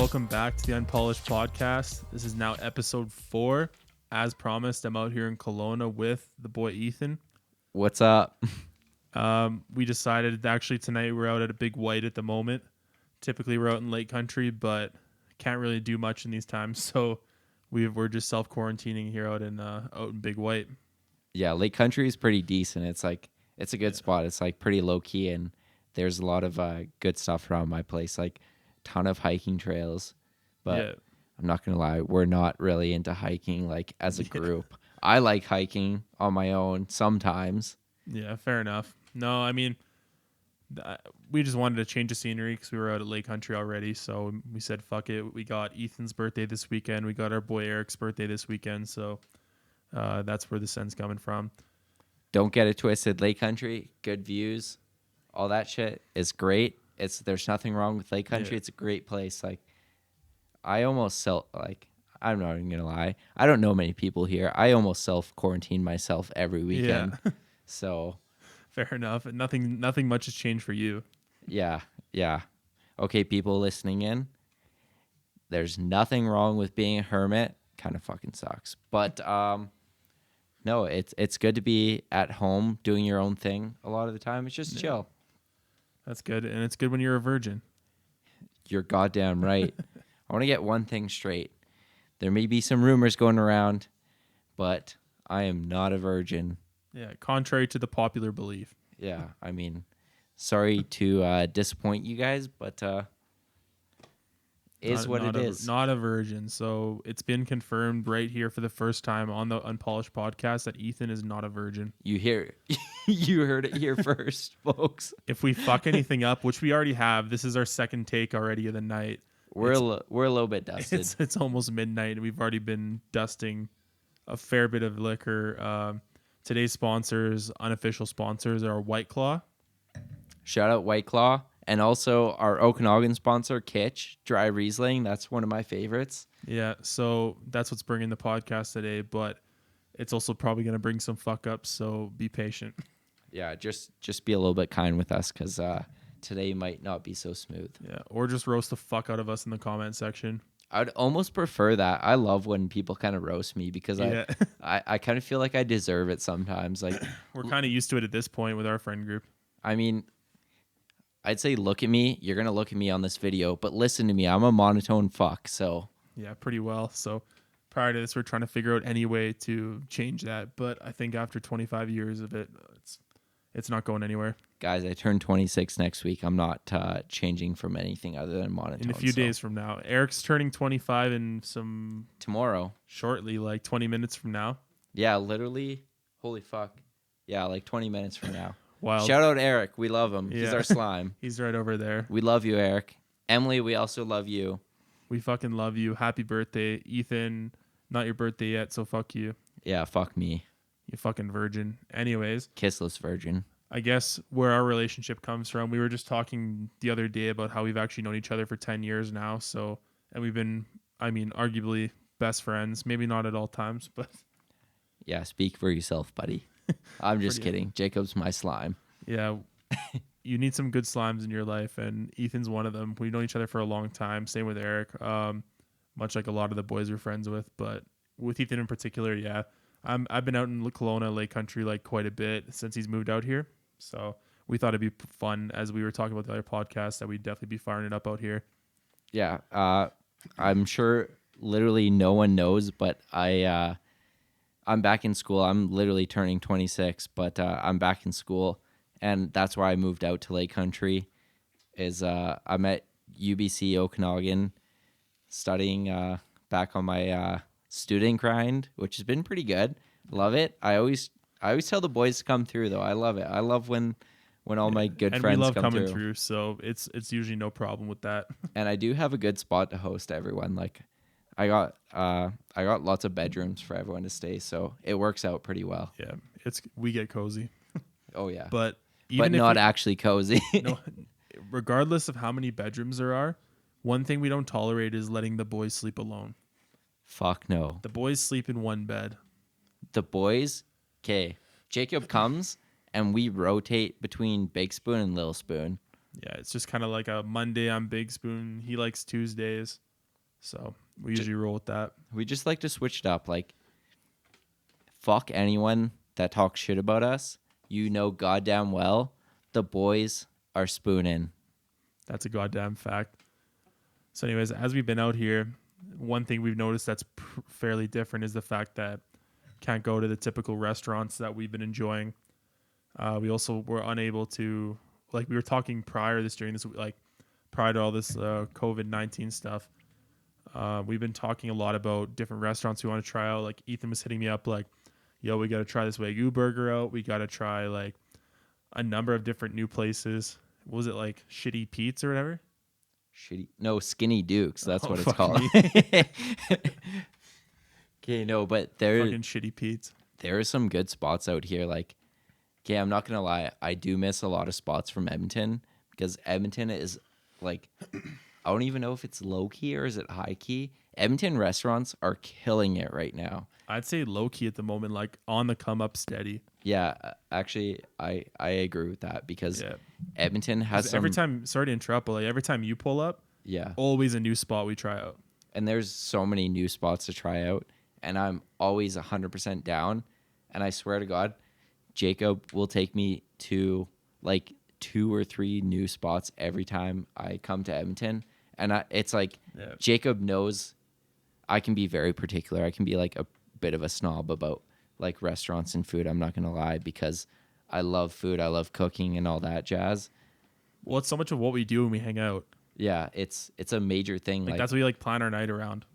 welcome back to the Unpolished Podcast. This is now episode 4. As promised, I'm out here in Kelowna with the boy Ethan. What's up? We decided actually tonight we're out at a Big White at the moment. Typically we're out in Lake Country, but can't really do much in these times, so we're just self-quarantining here out in Big White. Yeah, Lake Country is pretty decent. It's a good spot. It's like pretty low key, and there's a lot of good stuff around my place, like ton of hiking trails. But I'm not gonna lie, we're not really into hiking like as a group. I like hiking on my own sometimes. Yeah, fair enough. No, I mean, we just wanted to change the scenery because we were out at Lake Country already. So we said, fuck it. We got Ethan's birthday this weekend. We got our boy Eric's birthday this weekend. So that's where the sun's coming from. Don't get it twisted. Lake Country, good views, all that shit is great. There's nothing wrong with Lake Country. Yeah. It's a great place. Like, I'm not even gonna lie. I don't know many people here. I almost self-quarantine myself every weekend. Yeah. So fair enough. Nothing much has changed for you. Yeah. Okay, people listening in, there's nothing wrong with being a hermit. Kind of fucking sucks. But no, it's good to be at home doing your own thing a lot of the time. It's just chill. That's good. And it's good when you're a virgin. You're goddamn right. I want to get one thing straight. There may be some rumors going around, but I am not a virgin. Yeah, contrary to the popular belief. Yeah, I mean, sorry to disappoint you guys, but is what it is. Not a virgin. So it's been confirmed right here for the first time on the Unpolished Podcast that Ethan is not a virgin. You heard it here first, folks. If we fuck anything up, which we already have, this is our second take already of the night. We're a little bit dusted. It's almost midnight, and we've already been dusting a fair bit of liquor. Today's sponsors, unofficial sponsors, are White Claw. Shout out White Claw. And also our Okanagan sponsor, Kitsch Dry Riesling. That's one of my favorites. Yeah, so that's what's bringing the podcast today, but it's also probably going to bring some fuck ups, so be patient. Yeah, just be a little bit kind with us because today might not be so smooth. Yeah, or just roast the fuck out of us in the comment section. I'd almost prefer that. I love when people kind of roast me because I kind of feel like I deserve it sometimes. Like we're kind of used to it at this point with our friend group. I mean, I'd say look at me. You're going to look at me on this video, but listen to me. I'm a monotone fuck, so. Yeah, pretty well. So prior to this, we're trying to figure out any way to change that. But I think after 25 years of it, it's not going anywhere. Guys, I turn 26 next week. I'm not changing from anything other than monotone. In a few days from now. Eric's turning 25 in tomorrow. Shortly, like 20 minutes from now. Yeah, literally. Holy fuck. Yeah, like 20 minutes from now. Wild. Shout out Eric. We love him. Yeah. He's our slime. He's right over there. We love you, Eric. Emily, we also love you. We fucking love you. Happy birthday. Ethan, not your birthday yet, so fuck you. Yeah, fuck me. You fucking virgin. Anyways. Kissless virgin. I guess where our relationship comes from, we were just talking the other day about how we've actually known each other for 10 years now. So, and we've been, arguably best friends. Maybe not at all times, but. Yeah, speak for yourself, buddy. I'm just kidding. Jacob's my slime. Yeah. You need some good slimes in your life, and Ethan's one of them. We've known each other for a long time. Same with Eric. Much like a lot of the boys we're friends with, but with Ethan in particular, yeah. I've been out in Kelowna, Lake Country, like quite a bit since he's moved out here. So we thought it'd be fun, as we were talking about the other podcast, that we'd definitely be firing it up out here. Yeah. I'm sure literally no one knows, but I'm back in school. I'm literally turning 26, but I'm back in school, and that's why I moved out to Lake Country. I'm at UBC Okanagan studying back on my student grind, which has been pretty good. Love it. I always tell the boys to come through, though. I love it. I love when all my good friends come through. And we love coming through, so it's usually no problem with that. And I do have a good spot to host everyone. Like, I got lots of bedrooms for everyone to stay, so it works out pretty well. Yeah, we get cozy. Oh yeah, but not actually cozy. No, regardless of how many bedrooms there are, one thing we don't tolerate is letting the boys sleep alone. Fuck no. The boys sleep in one bed. The boys, okay. Jacob comes and we rotate between Big Spoon and Little Spoon. Yeah, it's just kind of like a Monday I'm Big Spoon. He likes Tuesdays. So we usually roll with that. We just like to switch it up. Like, fuck anyone that talks shit about us. You know goddamn well the boys are spooning. That's a goddamn fact. So anyways, as we've been out here, one thing we've noticed that's fairly different is the fact that can't go to the typical restaurants that we've been enjoying. We also were unable to, like we were talking prior to all this COVID-19 stuff. We've been talking a lot about different restaurants we want to try out. Like Ethan was hitting me up like, yo, we got to try this Wagyu burger out. We got to try like a number of different new places. What was it, like Shitty Pete's or whatever? Skinny Dukes. That's what it's fuck called. Okay, no, but Fucking Shitty Pete's. there are some good spots out here. Like, okay, I'm not gonna lie, I do miss a lot of spots from Edmonton because Edmonton is like, I don't even know if it's low key or is it high key. Edmonton restaurants are killing it right now. I'd say low key at the moment, like on the come up steady. Yeah, actually, I agree with that because Yeah. Edmonton has some. Every time, sorry to interrupt, but like every time you pull up, Yeah, always a new spot we try out. and there's so many new spots to try out, and I'm always 100% down. And I swear to God, Jacob will take me to like 2 or 3 new spots every time I come to Edmonton. And it's like Jacob knows I can be very particular. I can be like a bit of a snob about like restaurants and food. I'm not going to lie because I love food. I love cooking and all that jazz. Well, it's so much of what we do when we hang out. Yeah, it's a major thing. Like that's what we like plan our night around.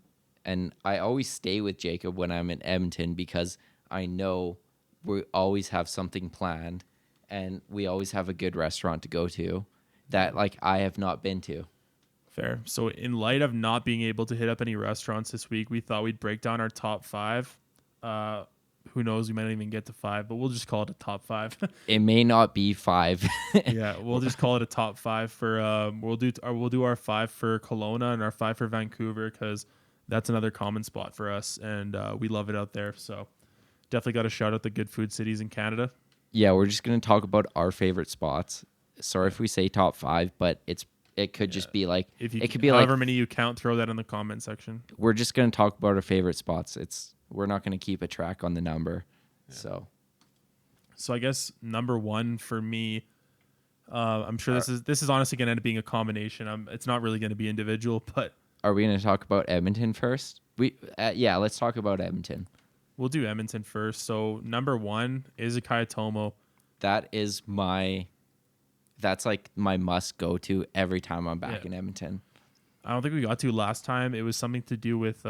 And I always stay with Jacob when I'm in Edmonton because I know we always have something planned and we always have a good restaurant to go to that like I have not been to. Fair. So in light of not being able to hit up any restaurants this week, we thought we'd break down our top 5. Who knows? We might not even get to 5, but we'll just call it a top 5. It may not be 5. Yeah, we'll just call it a top 5 for. We'll do our 5 for Kelowna and our 5 for Vancouver because that's another common spot for us, and we love it out there. So definitely got to shout out the good food cities in Canada. Yeah, we're just going to talk about our favorite spots. Sorry if we say top 5, but it could just be like it could be however many you count. Throw that in the comment section. We're just going to talk about our favorite spots. We're not going to keep a track on the number. Yeah. So I guess number 1 for me. I'm sure this is honestly going to end up being a combination. It's not really going to be individual, but are we going to talk about Edmonton first? Yeah, let's talk about Edmonton. We'll do Edmonton first. So number 1 is Izakaya Tomo. That's like my must go to every time I'm back in Edmonton. I don't think we got to last time. It was something to do with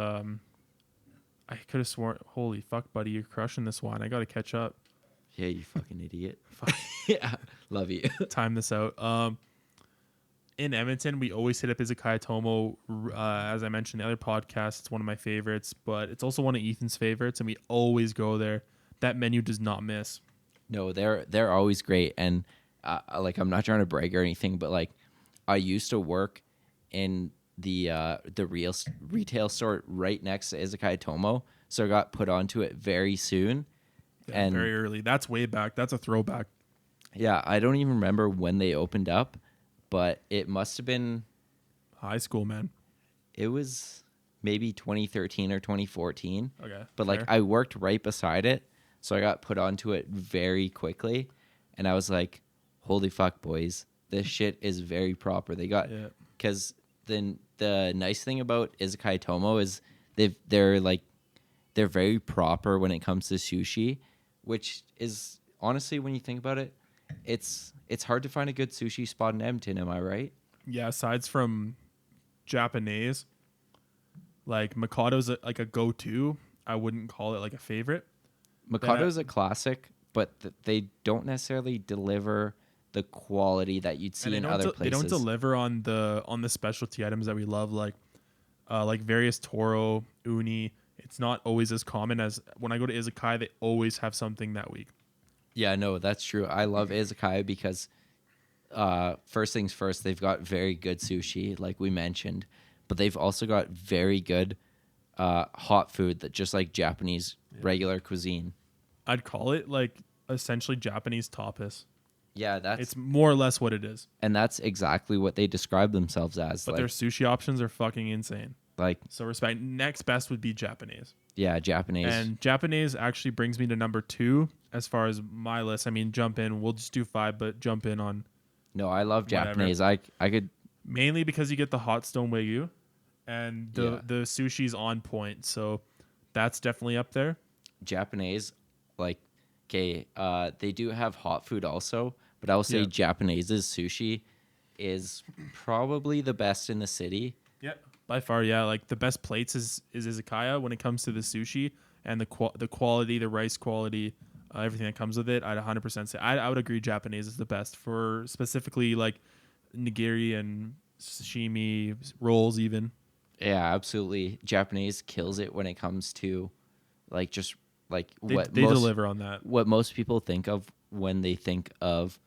I could have sworn, holy fuck, buddy, you're crushing this wine. I got to catch up. Yeah, you fucking idiot. Yeah, love you. Time this out. In Edmonton, we always hit up Izakaya Tomo. As I mentioned in the other podcast, it's one of my favorites, but it's also one of Ethan's favorites, and we always go there. That menu does not miss. No, they're always great, and like I'm not trying to brag or anything, but like I used to work in the real retail store right next to Izakaya Tomo, so I got put onto it very soon. Yeah, and very early. That's way back. That's a throwback. Yeah, I don't even remember when they opened up, but it must have been high school, man. It was maybe 2013 or 2014. Okay. But fair. like I worked right beside it, so I got put onto it very quickly, and I was like, "Holy fuck, boys. This shit is very proper." They got cuz then the nice thing about Izakaya Tomo is they're very proper when it comes to sushi, which is honestly, when you think about it, it's hard to find a good sushi spot in Edmonton. Am I right? Yeah. Aside from Japanese, like Mikado's like a go-to. I wouldn't call it like a favorite. Mikado's a classic, but they don't necessarily deliver the quality that you'd see in other places. They don't deliver on the specialty items that we love, like various toro, uni. It's not always as common as when I go to Izakaya. They always have something that week. Yeah, no, that's true. I love Izakaya because first things first, they've got very good sushi, like we mentioned, but they've also got very good hot food that just like Japanese regular cuisine. I'd call it like essentially Japanese tapas. Yeah, it's more or less what it is. And that's exactly what they describe themselves as. But their sushi options are fucking insane. Like, So respect. Next best would be Japanese. yeah, Japanese. And Japanese actually brings me to number 2 as far as my list. I mean, jump in. We'll just do 5, but jump in on No, I love whatever. Japanese. I could. Mainly because you get the hot stone wagyu and the sushi's on point. So that's definitely up there. Japanese, like, okay, they do have hot food also, but I will say Japanese's sushi is probably the best in the city. Yeah, by far, yeah. Like the best plates is izakaya when it comes to the sushi and the quality, the rice quality, everything that comes with it. I'd 100% say I would agree Japanese is the best for specifically like nigiri and sashimi rolls even. Yeah, absolutely. Japanese kills it when it comes to like just like They what they deliver on that. what most people think of when they think of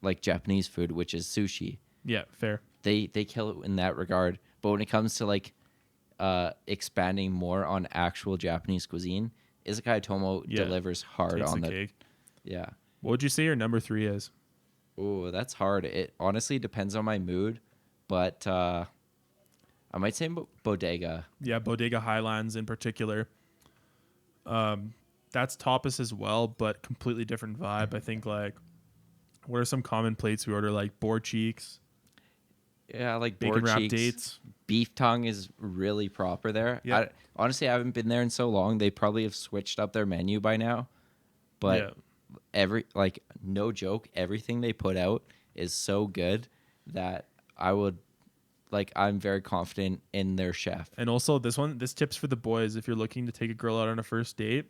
like Japanese food, which is sushi. Yeah, fair. They kill it in that regard. But when it comes to like expanding more on actual Japanese cuisine, Izakaya Tomo delivers hard Takes on the the cake. Yeah. What would you say your number 3 is? Oh, that's hard. It honestly depends on my mood, but I might say Bodega. Yeah, Bodega Highlands in particular. That's tapas as well, but completely different vibe. I think like, what are some common plates we order? Like boar cheeks, Yeah, like bacon board wrapped cheeks. dates. Beef tongue is really proper there. Yeah. Honestly, I haven't been there in so long. They probably have switched up their menu by now. But no joke, everything they put out is so good that I'm very confident in their chef. And also this tip's for the boys. If you're looking to take a girl out on a first date,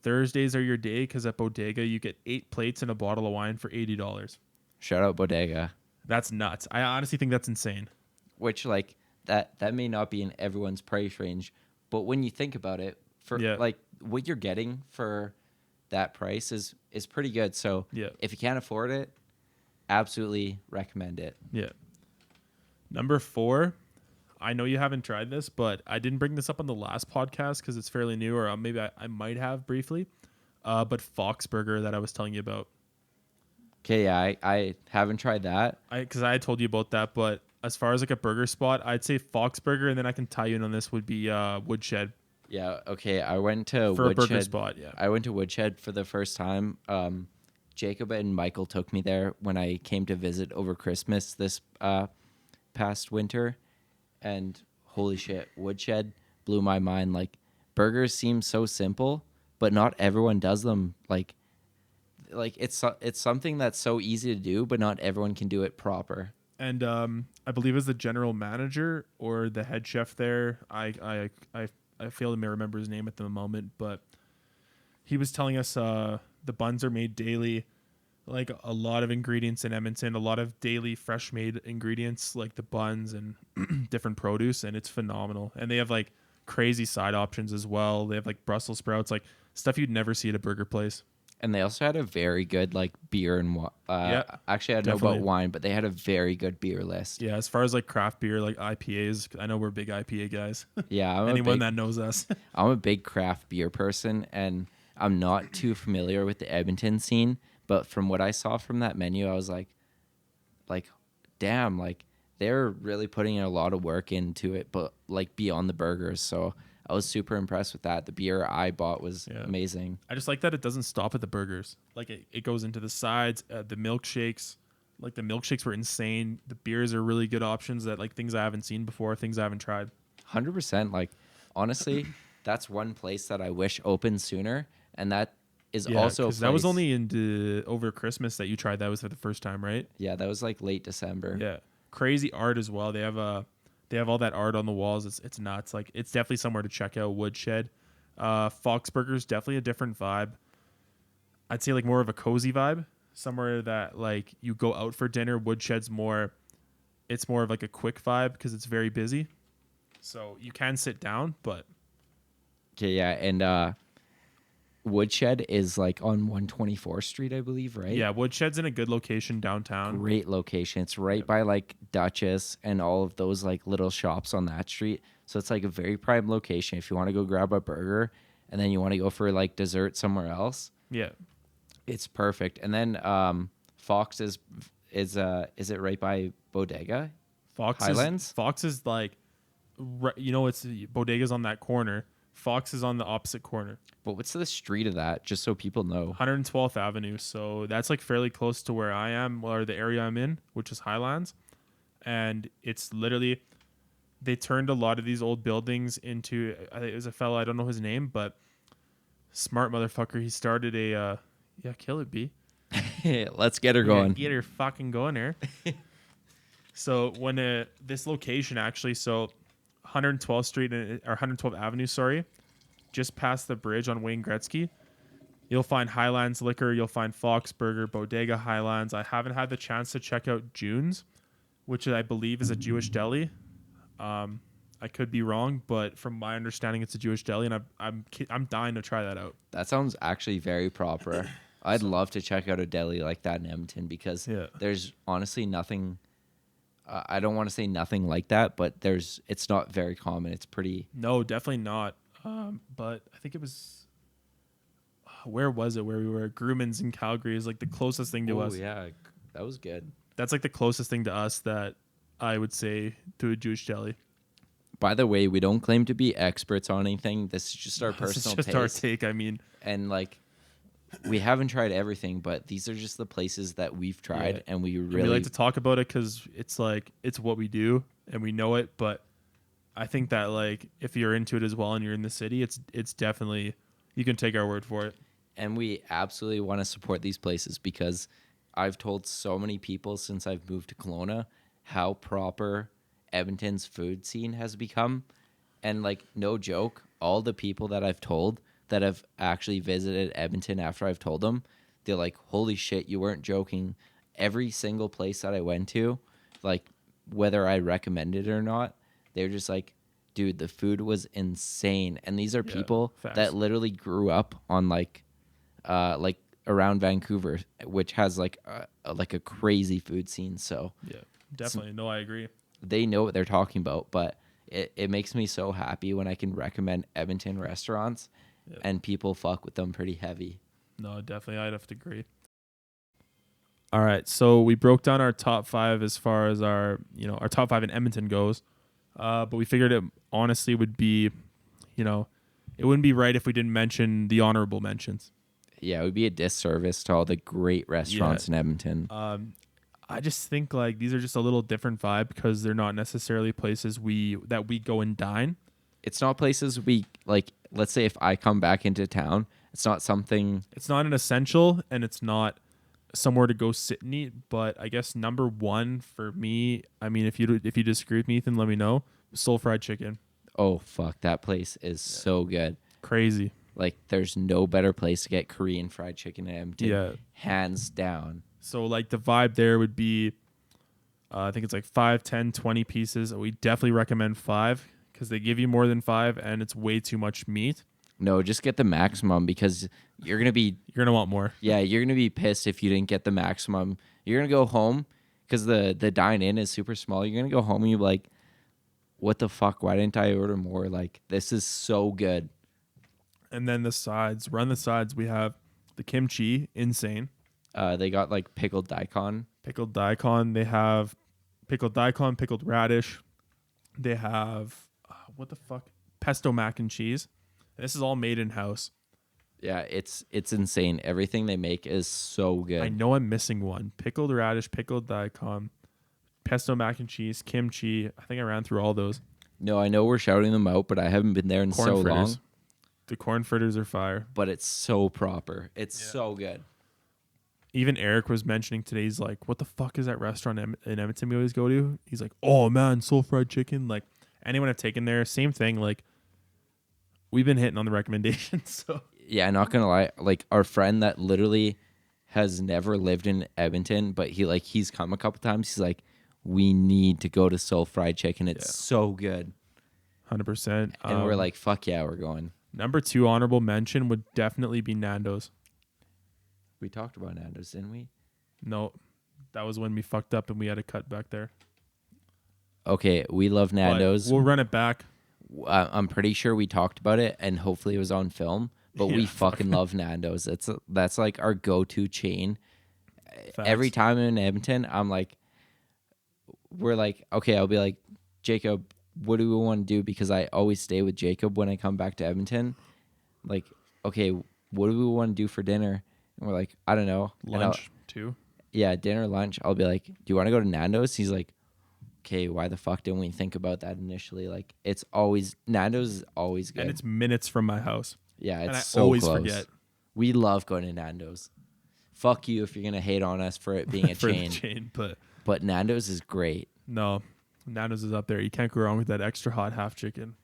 Thursdays are your day because at Bodega you get 8 plates and a bottle of wine for $80. Shout out Bodega. That's nuts. I honestly think that's insane. Which like that may not be in everyone's price range, but when you think about it, for like what you're getting for that price is pretty good. So if you can't afford it, absolutely recommend it. Yeah. Number 4, I know you haven't tried this, but I didn't bring this up on the last podcast because it's fairly new, or maybe I might have briefly. But Fox Burger that I was telling you about. Okay, yeah, I haven't tried that. Because I had told you about that, but as far as like a burger spot, I'd say Fox Burger, and then I can tie you in on this would be Woodshed. Yeah, okay. I went to for Woodshed. A burger spot, yeah. I went to Woodshed for the first time. Jacob and Michael took me there when I came to visit over Christmas this past winter, and holy shit, Woodshed blew my mind. Like, burgers seem so simple, but not everyone does them. Like it's something that's so easy to do, but not everyone can do it proper. And I believe as the general manager or the head chef there, I fail to remember his name at the moment, but he was telling us the buns are made daily, like a lot of ingredients in Edmonton, a lot of daily fresh made ingredients like the buns and different produce, and it's phenomenal. And they have like crazy side options as well. They have like Brussels sprouts, like stuff you'd never see at a burger place. And they also had a very good like beer and actually I don't know about wine, but they had a very good beer list. Yeah, as far as like craft beer, like IPAs, I know we're big IPA guys. Yeah, anyone that knows us. I'm a big craft beer person, and I'm not too familiar with the Edmonton scene, but from what I saw from that menu, I was like, damn, like they're really putting in a lot of work into it, but like beyond the burgers. So I was super impressed with that. The beer I bought was amazing. I just like that it doesn't stop at the burgers. Like it goes into the sides, the milkshakes. Like the milkshakes were insane. The beers are really good options that like things I haven't seen before, things I haven't tried. 100%. Like honestly, that's one place that I wish opened sooner, and that is also a place. That was only over Christmas that you tried. That was for the first time, right? Yeah, that was like late December. Yeah, crazy art as well. They have all that art on the walls. It's nuts. Like it's definitely somewhere to check out. Woodshed, Fox Burger's definitely a different vibe. I'd say like more of a cozy vibe. Somewhere that like you go out for dinner. Woodshed's more. It's more of like a quick vibe because it's very busy. So you can sit down, but. Okay, yeah, and Woodshed is like on 124th Street, I believe, right? Yeah, Woodshed's in a good location downtown. Great location. It's right by like Duchess and all of those like little shops on that street. So it's like a very prime location if you want to go grab a burger and then you want to go for like dessert somewhere else. Yeah. It's perfect. And then Fox is it right by Bodega? Fox Highlands? Fox is like it's Bodega's on that corner. Fox is on the opposite corner. But what's the street of that? Just so people know. 112th Avenue. So that's like fairly close to where I am, or the area I'm in, which is Highlands. And it's literally, they turned a lot of these old buildings into, it was a fellow, I don't know his name, but smart motherfucker. He started a, kill it, B. Let's get her going. Get her fucking going there. So when this location actually, so 112th Street or 112th Avenue, sorry, just past the bridge on Wayne Gretzky, you'll find Highlands Liquor, you'll find Fox Burger, Bodega Highlands. I haven't had the chance to check out June's, which I believe is a Jewish deli. I could be wrong, but from my understanding, it's a Jewish deli, and I'm dying to try that out. That sounds actually very proper. I'd love to check out a deli like that in Edmonton because there's honestly nothing. I don't want to say nothing like that, but it's not very common. It's pretty. No, definitely not. But I think it was. Where was it? Where we were? Grumman's in Calgary is like the closest thing to us. Oh yeah, that was good. That's like the closest thing to us that I would say to a Jewish deli. By the way, we don't claim to be experts on anything. This is just our personal taste. Our take. I mean, and like, we haven't tried everything, but these are just the places that we've tried, and we like to talk about it because it's like it's what we do and we know it. But I think that like if you're into it as well and you're in the city, it's definitely, you can take our word for it. And we absolutely want to support these places because I've told so many people since I've moved to Kelowna how proper Edmonton's food scene has become. And like, no joke, all the people that I've told that have actually visited Edmonton after I've told them, they're like, holy shit, you weren't joking. Every single place that I went to, like whether I recommended it or not, they're just like, dude, the food was insane. And these are people that literally grew up on like around Vancouver, which has like a crazy food scene. So yeah, definitely. No, I agree. They know what they're talking about, but it makes me so happy when I can recommend Edmonton restaurants and people fuck with them pretty heavy. No, definitely. I'd have to agree. All right. So we broke down our top 5 as far as our top 5 in Edmonton goes. But we figured it honestly would be, it wouldn't be right if we didn't mention the honorable mentions. Yeah, it would be a disservice to all the great restaurants in Edmonton. I just think like these are just a little different vibe because they're not necessarily places that we go and dine. It's not places we like. Let's say if I come back into town, it's not something. It's not an essential, and it's not somewhere to go sit and eat. But I guess number 1 for me, I mean, if you disagree with me, Ethan, let me know. Soul Fried Chicken. Oh fuck, that place is so good. Crazy. Like, there's no better place to get Korean fried chicken in Edmonton. Yeah, hands down. So like the vibe there would be, I think it's like 5, 10, 20 pieces. We definitely recommend 5 because they give you more than 5 and it's way too much meat. No, just get the maximum because you're going to want more. Yeah, you're going to be pissed if you didn't get the maximum. You're going to go home because the dine-in is super small. You're going to go home and you're like, what the fuck? Why didn't I order more? Like, this is so good. And then the sides. Run the sides. We have the kimchi. Insane. They got like pickled daikon. Pickled daikon. They have pickled daikon, pickled radish. They have, what the fuck? Pesto mac and cheese. And this is all made in-house. Yeah, it's insane. Everything they make is so good. I know I'm missing one. Pickled radish, pickled daikon, pesto mac and cheese, kimchi. I think I ran through all those. No, I know we're shouting them out, but I haven't been there in corn so fritters. long. The corn fritters are fire. But it's so proper. It's so good. Even Eric was mentioning today, he's like, what the fuck is that restaurant in Edmonton we always go to? He's like, oh man, Soul Fried Chicken. Like, anyone I've taken there, same thing. Like, we've been hitting on the recommendations. So yeah, not gonna lie, like our friend that literally has never lived in Edmonton, but he's come a couple times. He's like, we need to go to Soul Fried Chicken. It's so good. 100%. And we're like, fuck yeah, we're going. Number 2 honorable mention would definitely be Nando's. We talked about Nando's, didn't we? No, that was when we fucked up and we had to cut back there. Okay, we love Nando's. But we'll run it back. I'm pretty sure we talked about it, and hopefully it was on film. But we fucking love Nando's. That's like our go-to chain. Facts. Every time in Edmonton, we're like, okay, I'll be like, Jacob, what do we want to do? Because I always stay with Jacob when I come back to Edmonton. Like, okay, what do we want to do for dinner? And we're like, I don't know. Lunch too. Yeah, dinner, lunch. I'll be like, do you want to go to Nando's? He's like, okay, why the fuck didn't we think about that initially? Like, it's always, Nando's is always good. And it's minutes from my house. Yeah, it's and I so always close. forget. We love going to Nando's. Fuck you if you're going to hate on us for it being a for chain. The chain. But Nando's is great. No, Nando's is up there. You can't go wrong with that extra hot half chicken.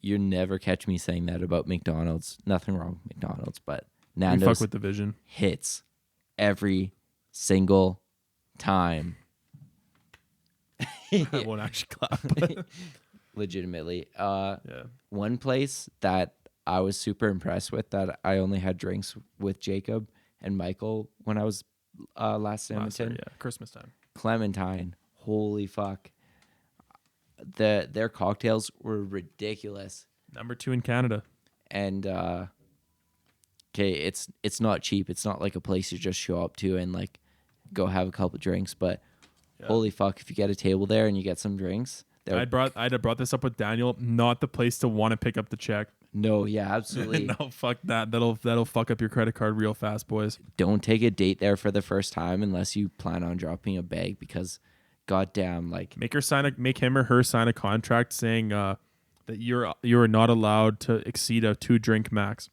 You never catch me saying that about McDonald's. Nothing wrong with McDonald's, but We Nando's fuck with the vision. hits every single time. I won't actually clap. But Legitimately. yeah. One place that I was super impressed with that I only had drinks with Jacob and Michael when I was last in Edmonton. Yeah, Christmas time. Clementine. Holy fuck. Their cocktails were ridiculous. Number 2 in Canada. And okay, it's not cheap. It's not like a place you just show up to and like go have a couple drinks, but holy fuck, if you get a table there and you get some drinks. I'd have brought this up with Daniel. Not the place to want to pick up the check. No, yeah, absolutely. No, fuck that. That'll fuck up your credit card real fast, boys. Don't take a date there for the first time unless you plan on dropping a bag because goddamn, like Make him or her sign a contract saying that you are not allowed to exceed a 2-drink max.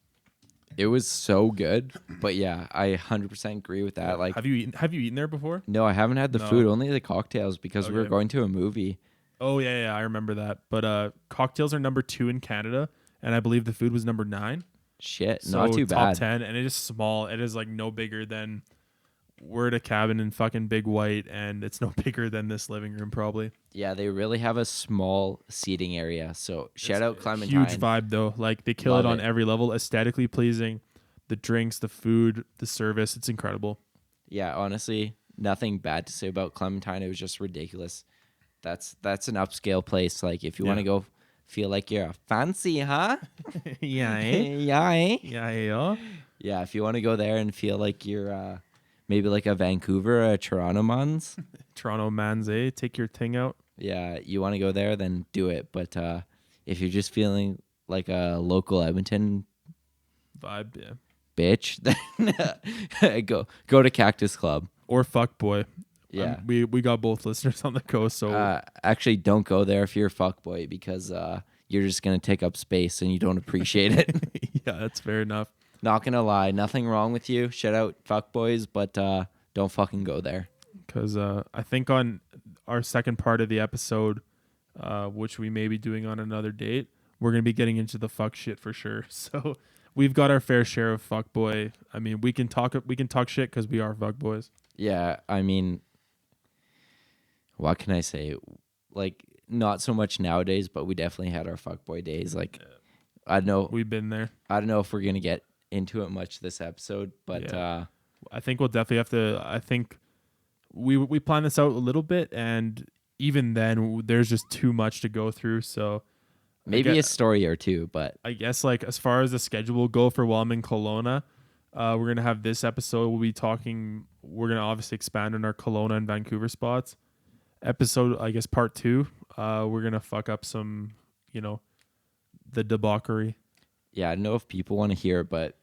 it was so good. But yeah, I 100% agree with that. Like, have you eaten there before? no, I haven't had the food, only the cocktails because we were Okay. going to a movie. Oh yeah, I remember that. But cocktails are number 2 in Canada, and I believe the food was number 9. Shit, So not too top bad. 10, and it is small. It is like no bigger than we're at a cabin in fucking Big White, and it's no bigger than this living room probably. Yeah, they really have a small seating area. So shout out Clementine. Huge vibe though. Like they kill Love it on it. every level. Aesthetically pleasing, the drinks, the food, the service. It's incredible. Yeah, honestly, nothing bad to say about Clementine. It was just ridiculous. That's an upscale place. Like if you want to go feel like you're a fancy, huh? Yeah, Yeah, eh? yeah. Yeah, if you want to go there and feel like you're maybe like a Vancouver, a Toronto mans. Toronto mans, eh? Take your ting out. Yeah, you want to go there, then do it. But if you're just feeling like a local Edmonton Vibe, yeah. bitch, then go to Cactus Club. Or fuck boy. Yeah. We got both listeners on the coast, so Actually, don't go there if you're a fuckboy because you're just going to take up space and you don't appreciate it. yeah, that's fair enough. Not going to lie. Nothing wrong with you. Shout out fuckboys, but don't fucking go there. Because I think on our second part of the episode, which we may be doing on another date, we're going to be getting into the fuck shit for sure. So we've got our fair share of fuckboy. I mean, we can talk shit because we are fuckboys. Yeah, I mean, what can I say? Like, not so much nowadays, but we definitely had our fuckboy days. Like, I don't know. We've been there. I don't know if we're going to get into it much this episode, but I think we'll definitely have to. I think we plan this out a little bit, and even then, there's just too much to go through. So maybe a story or two. But I guess like as far as the schedule will go for while I'm in Kelowna, we're gonna have this episode. We'll be talking. We're gonna obviously expand on our Kelowna and Vancouver spots. Episode, I guess, part 2. We're gonna fuck up some, the debauchery. yeah, I don't know if people want to hear it, but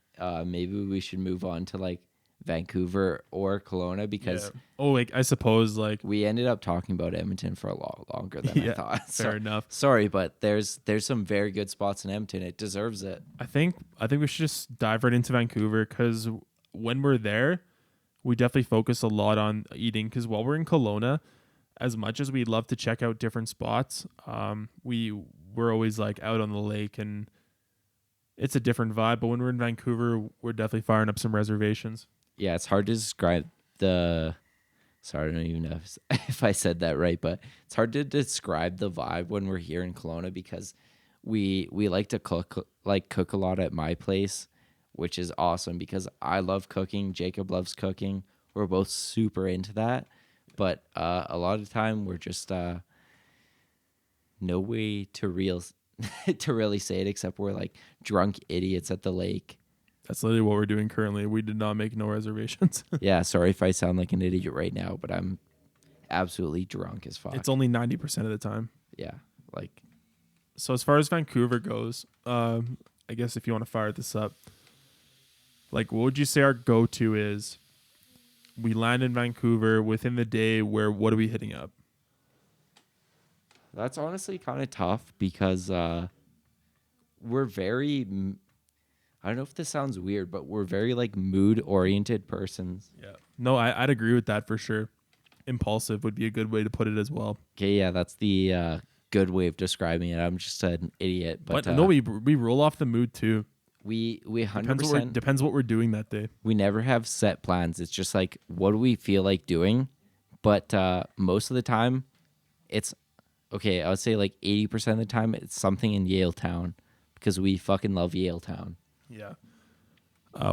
maybe we should move on to like Vancouver or Kelowna because I suppose like we ended up talking about Edmonton for a lot longer than I thought. fair enough. Sorry, but there's some very good spots in Edmonton. It deserves it. I think we should just dive right into Vancouver because when we're there, we definitely focus a lot on eating. Because while we're in Kelowna, as much as we'd love to check out different spots, we're always like out on the lake and it's a different vibe. But when we're in Vancouver, we're definitely firing up some reservations. Yeah, it's hard to describe the. Sorry, I don't even know if I said that right, but it's hard to describe the vibe when we're here in Kelowna because we like to cook a lot at my place, which is awesome because I love cooking. Jacob loves cooking. We're both super into that, but a lot of the time we're just no way to really say it except we're like drunk idiots at the lake. That's literally what we're doing currently. We did not make no reservations. Yeah, sorry if I sound like an idiot right now, but I'm absolutely drunk as fuck. It's only 90% of the time. Yeah. Like, So as far as Vancouver goes, I guess if you want to fire this up, like what would you say our go-to is? We land in Vancouver within the day. What are we hitting up? that's honestly kind of tough because we're very. I don't know if this sounds weird, but we're very like mood oriented persons. Yeah. No, I'd agree with that for sure. Impulsive would be a good way to put it as well. Okay, yeah, that's the good way of describing it. I'm just an idiot, but No, we roll off the mood too. we Depends 100% depends what we're doing that day. we never have set plans. It's just like what do we feel like doing? But most of the time, it's okay. I would say like 80% of the time, it's something in Yaletown because we fucking love Yaletown. Yeah.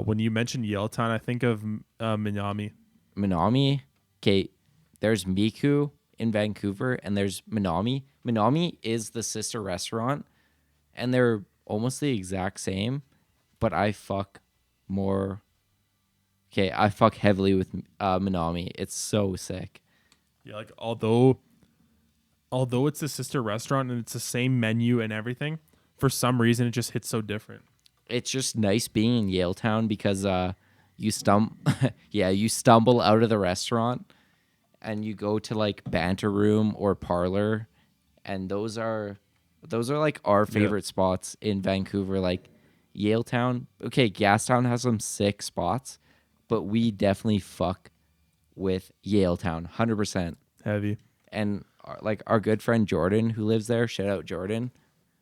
When you mentioned Yaletown, I think of Minami. Minami, okay. There's Miku in Vancouver, and there's Minami. Minami is the sister restaurant, and they're almost the exact same, but I fuck more. Okay, I fuck heavily with Minami. It's so sick. Yeah, like although it's a sister restaurant and it's the same menu and everything, for some reason it just hits so different. It's just nice being in Yaletown because you stumble out of the restaurant and you go to like banter room or parlor, and those are like our favorite spots in Vancouver. Like Yaletown, okay, Gastown has some sick spots, but we definitely fuck with Yaletown 100%. Heavy. And like our good friend Jordan who lives there, shout out Jordan,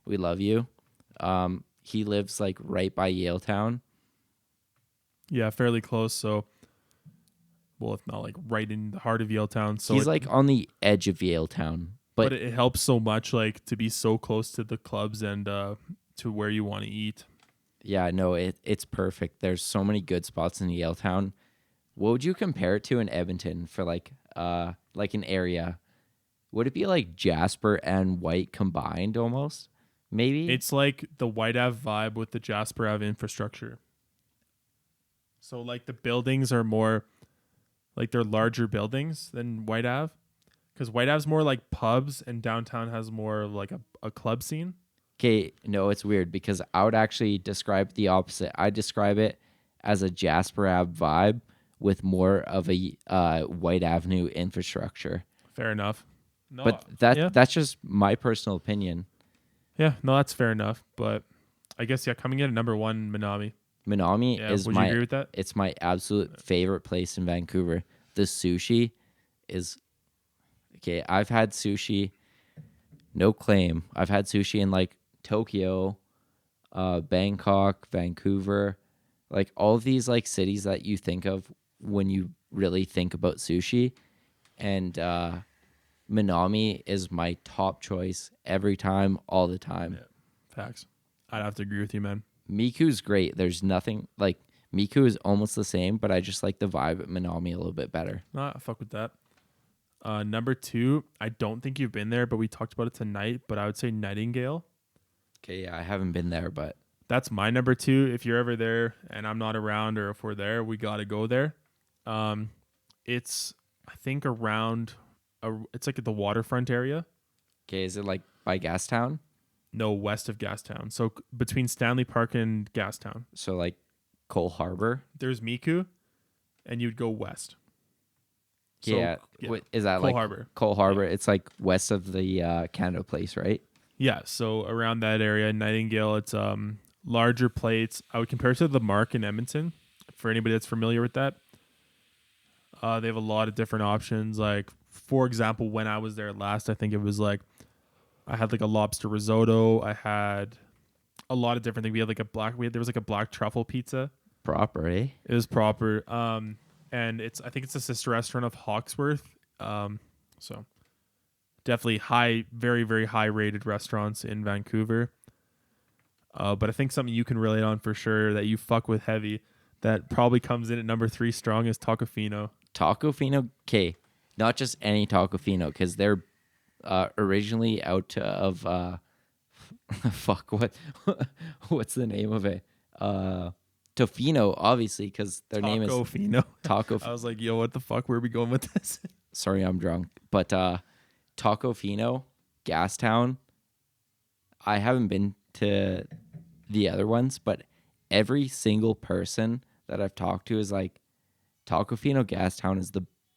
we love you. He lives like right by Yaletown. Yeah, fairly close. So, well, if not like right in the heart of Yaletown. So He's like on the edge of Yaletown, but it helps so much, like to be so close to the clubs and to where you want to eat. yeah, no, it's perfect. There's so many good spots in Yaletown. What would you compare it to in Edmonton for like an area? Would it be like Jasper and White combined almost? Maybe It's like the White Ave vibe with the Jasper Ave infrastructure. So like the buildings are more like they're larger buildings than White Ave, because White Ave's more like pubs and downtown has more of like a club scene. okay. No, it's weird because I would actually describe the opposite. I describe it as a Jasper Ave vibe with more of a White Avenue infrastructure. Fair enough. No, But that's just my personal opinion. yeah, no, that's fair enough. But I guess coming in at number one, Minami. Minami Yeah, is would you agree with that? it's my absolute favorite place in Vancouver. The sushi is okay. I've had sushi, no claim. I've had sushi in like Tokyo, Bangkok, Vancouver, like all of these like cities that you think of when you really think about sushi. And Minami is my top choice every time, all the time. Yeah, facts. I'd have to agree with you, man. Miku's great. There's nothing like Miku is almost the same, but I just like the vibe at Minami a little bit better. Nah, I fuck with that. Number two, I don't think you've been there, but we talked about it tonight. But I would say Nightingale. Okay, yeah, I haven't been there, but That's my number two. If you're ever there and I'm not around, or if we're there, we gotta go there. It's I think it's like at the waterfront area. okay, is it like by Gastown? No, west of Gastown. So between Stanley Park and Gastown, So like Cole Harbor? there's Miku, and you'd go west. So, Yeah. Is that Cole like Harbor. Cole Harbor? It's like west of the Canada Place, right? Yeah, so around that area, Nightingale, it's larger plates. I would compare it to the Mark in Edmonton, for anybody that's familiar with that. They have a lot of different options. Like, for example, when I was there last, I think it was like I had like a lobster risotto. I had a lot of different things. We had like there was like a black truffle pizza. Proper, eh? It was proper. And I think it's a sister restaurant of Hawksworth. So definitely very, very high rated restaurants in Vancouver. But I think something you can relate on for sure that you fuck with heavy that probably comes in at number 3 strong is Tacofino. Tacofino, okay, not just any Tacofino, because they're originally out of fuck what's the name of it? Tofino, obviously, because their name is Tacofino. Taco. I was like, yo, what the fuck? Where are we going with this? Sorry, I'm drunk, but Tacofino, Gastown, I haven't been to the other ones, but every single person that I've talked to is like, Tacofino Gastown is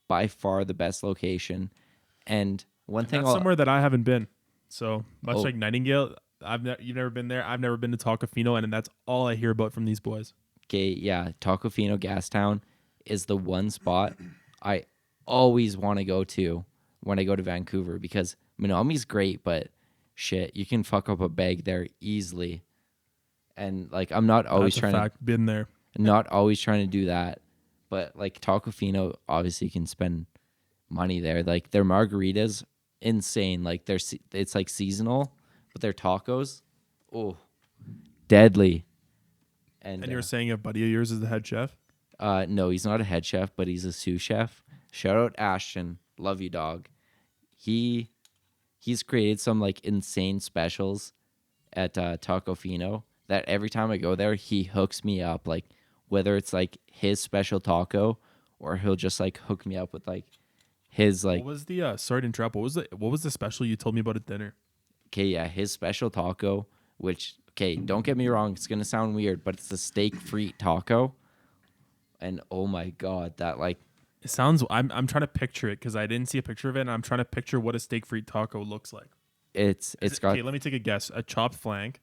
by far the best location. And one And thing that's somewhere that I haven't been. So much oh, like Nightingale, you've never been there. I've never been to Tacofino, and that's all I hear about from these boys. okay, yeah, Tacofino Gastown is the one spot I always want to go to when I go to Vancouver, because Menomi's great, but shit, you can fuck up a bag there easily. And like, I'm not always That's a trying fact. Been there. to do that, but like Tacofino, obviously you can spend money there. Like their margaritas, insane. Like it's like seasonal, but their tacos, oh, deadly. And you're saying a buddy of yours is the head chef? No, he's not a head chef, but he's a sous chef. Shout out Ashton, love you, dog. He's created some like insane specials at Tacofino that every time I go there, he hooks me up. Like whether it's like his special taco, or he'll just like hook me up with like his like. What was the sorry to interrupt? What was the special you told me about at dinner? Okay, yeah, his special taco, which, okay, don't get me wrong, it's gonna sound weird, but it's a steak frite taco. And oh my god, that like It sounds. I'm trying to picture it because I didn't see a picture of it, and I'm trying to picture what a steak frite taco looks like. it's got. Okay, let me take a guess. A chopped flank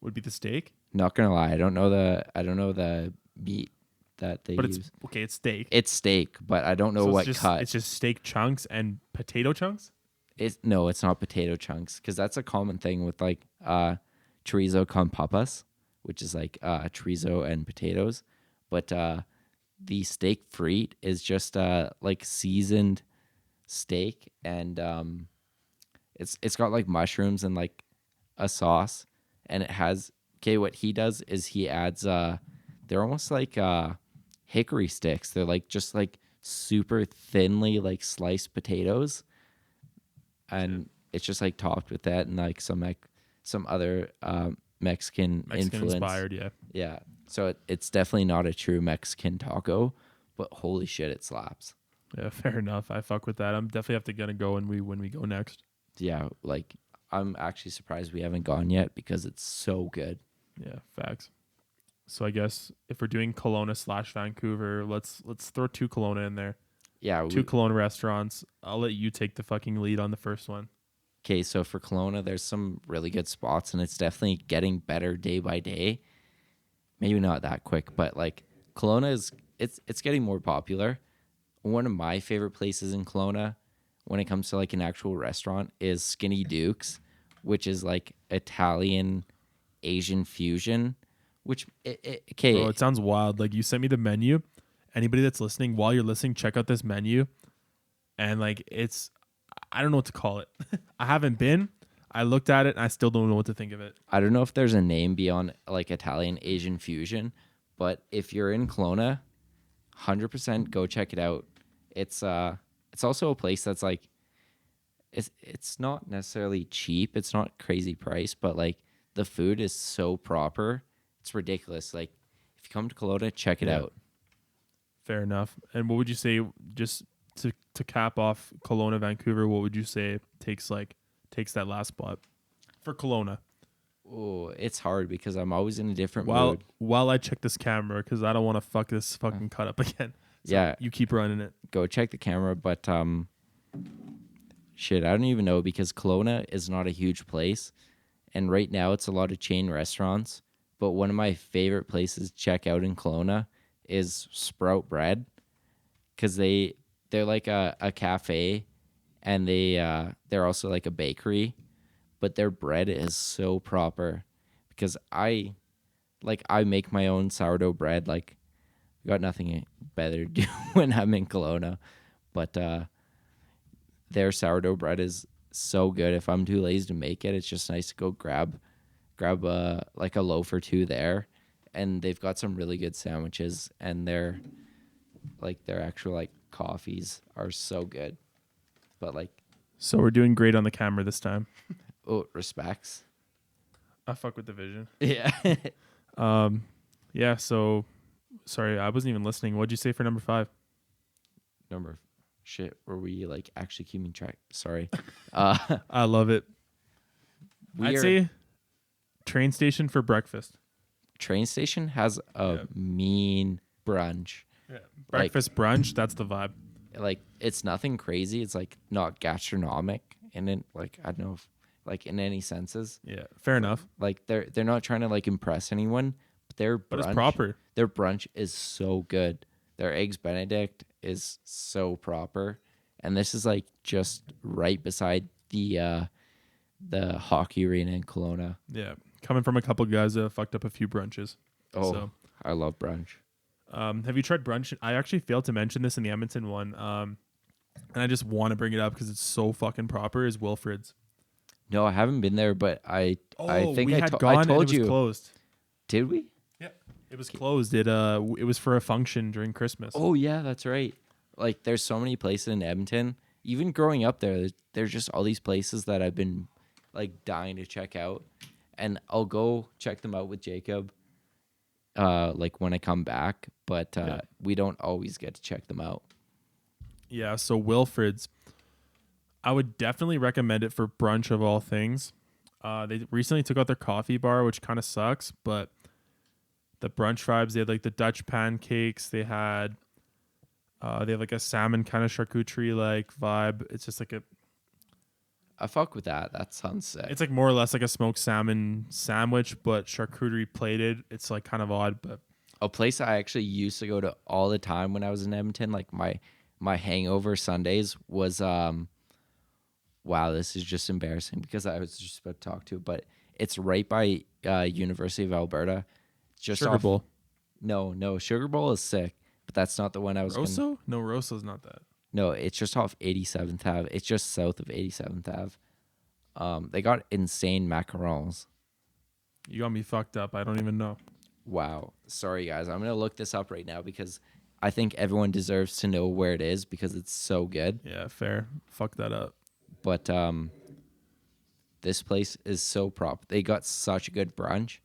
would be the steak, Not gonna lie, I don't know the meat that they but use. it's okay. It's steak. It's steak, but I don't know So what it's cut. just steak chunks and potato chunks. It's not potato chunks, because that's a common thing with like chorizo con papas, which is like chorizo and potatoes. But the steak frite is just like seasoned steak, and it's got like mushrooms and like a sauce, and it has, okay, what he does is he adds they're almost like hickory sticks. They're like just like super thinly like sliced potatoes, and it's just like topped with that and like some other Mexican influence. Inspired, yeah. Yeah. So it's definitely not a true Mexican taco, but holy shit, it slaps. Yeah, fair enough. I fuck with that. I'm definitely have to gonna go when we go next. Yeah, like I'm actually surprised we haven't gone yet, because it's so good. Yeah, facts. So I guess if we're doing Kelowna / Vancouver, let's throw 2 Kelowna in there. Yeah. 2 Kelowna restaurants. I'll let you take the fucking lead on the first one. Okay, so for Kelowna, there's some really good spots, and it's definitely getting better day by day. Maybe not that quick, but like Kelowna it's getting more popular. One of my favorite places in Kelowna, when it comes to like an actual restaurant, is Skinny Duke's, which is like Italian Asian fusion. Which okay, Bro, it sounds wild. Like you sent me the menu. Anybody that's listening, while you're listening, check out this menu. And like I don't know what to call it. I haven't been. I looked at it and I still don't know what to think of it. I don't know if there's a name beyond like Italian Asian fusion, but if you're in Kelowna, 100% go check it out. It's also a place that's like it's not necessarily cheap. It's not crazy price, but like the food is so proper. It's ridiculous. Like if you come to Kelowna, check it out. Fair enough. And what would you say, just to cap off Kelowna, Vancouver, what would you say takes that last spot for Kelowna? Oh, it's hard because I'm always in a different mood. While I check this camera, because I don't want to fuck this fucking cut up again. So Yeah, you keep running it. go check the camera, but shit, I don't even know, because Kelowna is not a huge place, and right now it's a lot of chain restaurants. But one of my favorite places to check out in Kelowna is Sprout Bread, because they're like a cafe, and they're also like a bakery, but their bread is so proper, because I make my own sourdough bread. Like, got nothing better to do when I'm in Kelowna, but their sourdough bread is so good. If I'm too lazy to make it, it's just nice to go grab like a loaf or two there, and they've got some really good sandwiches, and their actual like coffees are so good. But like, So we're doing great on the camera this time. oh, respects. I fuck with the vision. Yeah. Yeah. So sorry, I wasn't even listening. What'd you say for number 5? Number shit. Were we like actually keeping track? Sorry. I love it. I'd say train station for breakfast. Train station has a mean brunch. Yeah. Breakfast brunch, that's the vibe. Like it's nothing crazy. It's like not gastronomic and then like I don't know if like in any senses. Yeah, fair enough. Like they're not trying to like impress anyone, but It's proper. Their brunch is so good. Their eggs Benedict is so proper. And this is like just right beside the hockey arena in Kelowna. Yeah, coming from a couple guys that fucked up a few brunches. Oh, So, I love brunch. have you tried brunch? I actually failed to mention this in the Edmonton one, and I just want to bring it up because it's so fucking proper. Is Wilfred's? No, I haven't been there, but I think we I had I gone told and it was you. closed. Did we? Yeah, it was closed. It was for a function during Christmas. Oh yeah, that's right. Like there's so many places in Edmonton. Even growing up there's just all these places that I've been like dying to check out, and I'll go check them out with Jacob. Like when I come back, but we don't always get to check them out. Yeah, so Wilfred's, I would definitely recommend it for brunch of all things. They recently took out their coffee bar, which kind of sucks, but the brunch vibes, they had like the Dutch pancakes. They have like a salmon kind of charcuterie like vibe. It's just like I fuck with that. That sounds sick. it's like more or less like a smoked salmon sandwich, but charcuterie plated. It's like kind of odd, but A place I actually used to go to all the time when I was in Edmonton, like my hangover Sundays was wow, this is just embarrassing because I was just about to talk to it, but it's right by University of Alberta. Just Sugar Bowl. No, Sugar Bowl is sick, but that's not the one I was Rosso? No, Rosso's not that. No, it's just off 87th Ave. It's just south of 87th Ave. They got insane macarons. You got me fucked up. I don't even know. Wow. Sorry, guys. I'm going to look this up right now because I think everyone deserves to know where it is because it's so good. Yeah, fair. Fuck that up. But this place is so prop. They got such a good brunch.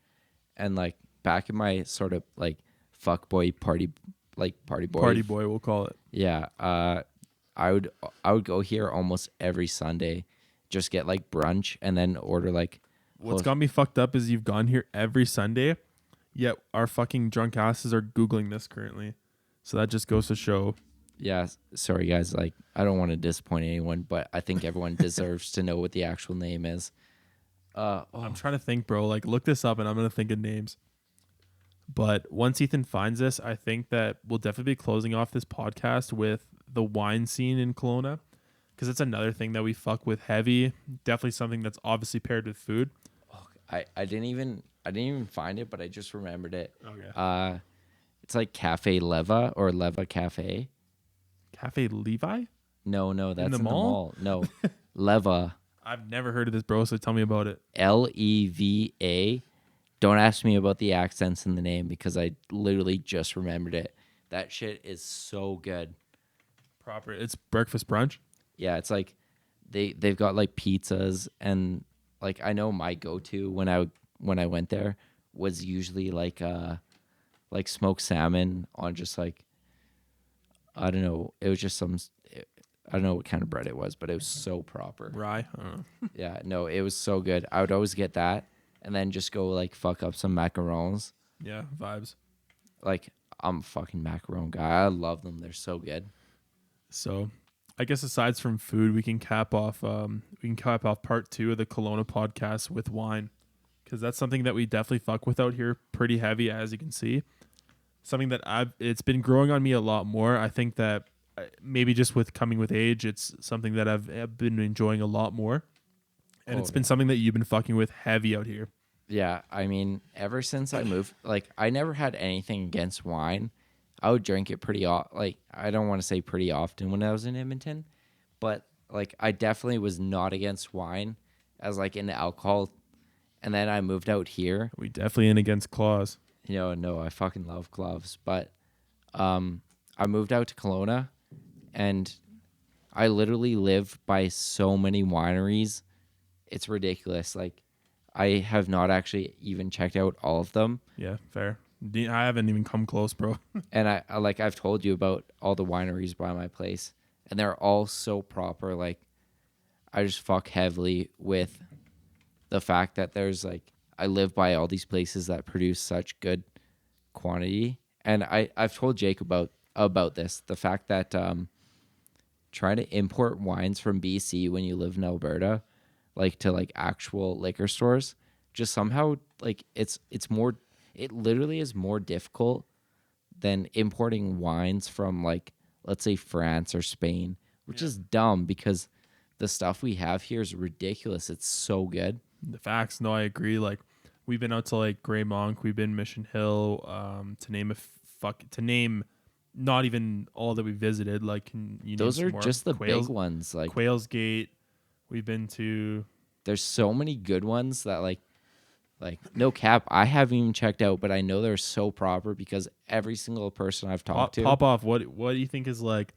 And, like, back in my sort of, like, fuckboy party boy. Party boy, we'll call it. Yeah. I would go here almost every Sunday, just get like brunch and then order like. What's got me fucked up is you've gone here every Sunday, yet our fucking drunk asses are Googling this currently. So that just goes to show. Yeah, sorry guys. Like I don't want to disappoint anyone, but I think everyone deserves to know what the actual name is. I'm trying to think, bro. Like look this up, and I'm gonna think of names. But once Ethan finds this, I think that we'll definitely be closing off this podcast with the wine scene in Kelowna, because it's another thing that we fuck with heavy. Definitely something that's obviously paired with food. I didn't even find it, but I just remembered it. Okay. It's like Cafe Leva or Leva Cafe. Cafe Levi? No, that's in the mall? mall. No, Leva. I've never heard of this, bro. So tell me about it. Leva. Don't ask me about the accents in the name because I literally just remembered it. That shit is so good. Proper. It's breakfast brunch. Yeah, it's like they've got like pizzas and like I know my go-to when I went there was usually like smoked salmon on just like I don't know, it was just I don't know what kind of bread it was, but it was so proper. Rye. I don't know. Yeah, no, it was so good. I would always get that and then just go like fuck up some macarons. Yeah, vibes. Like I'm a fucking macaron guy. I love them. They're so good. So, I guess aside from food, we can cap off part 2 of the Kelowna podcast with wine, because that's something that we definitely fuck with out here pretty heavy, as you can see. Something that it's been growing on me a lot more. I think that maybe just with coming with age, it's something that I've been enjoying a lot more, and it's been something that you've been fucking with heavy out here. Yeah, I mean, ever since I moved, like I never had anything against wine. I would drink it pretty like I don't want to say pretty often when I was in Edmonton, but like I definitely was not against wine as like into alcohol. And then I moved out here. We definitely in against claws. No, I fucking love gloves, but I moved out to Kelowna and I literally live by so many wineries. It's ridiculous. Like I have not actually even checked out all of them. Yeah, fair. I haven't even come close, bro. And I like I've told you about all the wineries by my place, and they're all so proper. Like I just fuck heavily with the fact that there's like I live by all these places that produce such good quantity, and I've told Jake about this, the fact that trying to import wines from BC when you live in Alberta, like to like actual liquor stores, just somehow like it's more, it literally is more difficult than importing wines from like, let's say, France or Spain, which is dumb because the stuff we have here is ridiculous. It's so good. The facts. No, I agree. Like we've been out to like Grey Monk, we've been Mission Hill, to name not even all that we visited. Like Those are just the big ones. Like Quail's Gate. We've been to. There's so many good ones that like no cap, I haven't even checked out, but I know they're so proper because every single person I've talked to. Pop off. What do you think is like?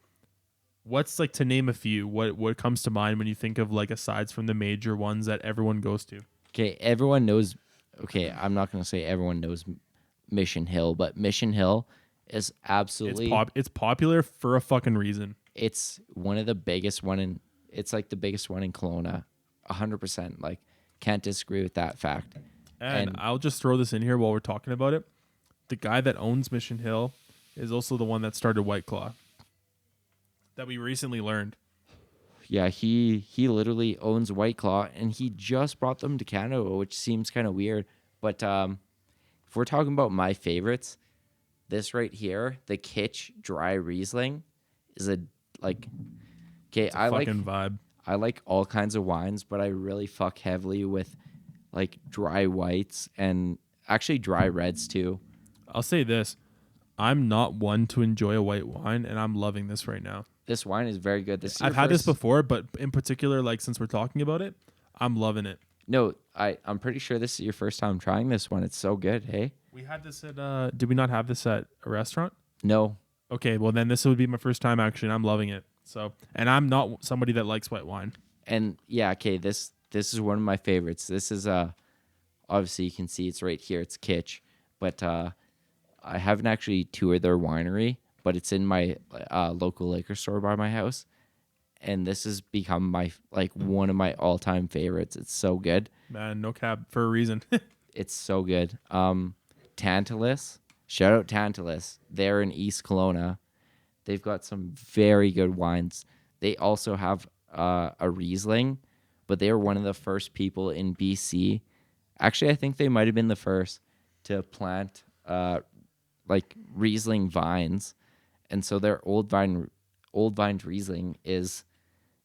What's like, to name a few? What comes to mind when you think of like, aside from the major ones that everyone goes to? Okay, everyone knows. Okay, I'm not gonna say everyone knows Mission Hill, but Mission Hill is absolutely it's popular for a fucking reason. It's one of the biggest one in. It's like the biggest one in Kelowna, 100%. Like, can't disagree with that fact. And I'll just throw this in here while we're talking about it. The guy that owns Mission Hill is also the one that started White Claw. That we recently learned. Yeah, he literally owns White Claw, and he just brought them to Canada, which seems kind of weird. But if we're talking about my favorites, this right here, the Kitsch Dry Riesling, is a like. Okay, I like vibe. I like all kinds of wines, but I really fuck heavily with like dry whites and actually dry reds too. I'll say this. I'm not one to enjoy a white wine, and I'm loving this right now. This wine is very good. I've had this before, but in particular, like since we're talking about it, I'm loving it. No, I'm pretty sure this is your first time trying this one. It's so good, hey? We had this at did we not have this at a restaurant? No. Okay, well then this would be my first time actually, and I'm loving it. So, and I'm not somebody that likes white wine. And yeah, okay, this is one of my favorites. This is obviously you can see it's right here. It's Kitsch, but I haven't actually toured their winery, but it's in my local liquor store by my house, and this has become my like one of my all-time favorites. It's so good. Man, no cap, for a reason. It's so good. Tantalus, shout out Tantalus. They're in East Kelowna. They've got some very good wines. They also have a Riesling, but they were one of the first people in BC. Actually, I think they might have been the first to plant like Riesling vines, and so their old vine Riesling is,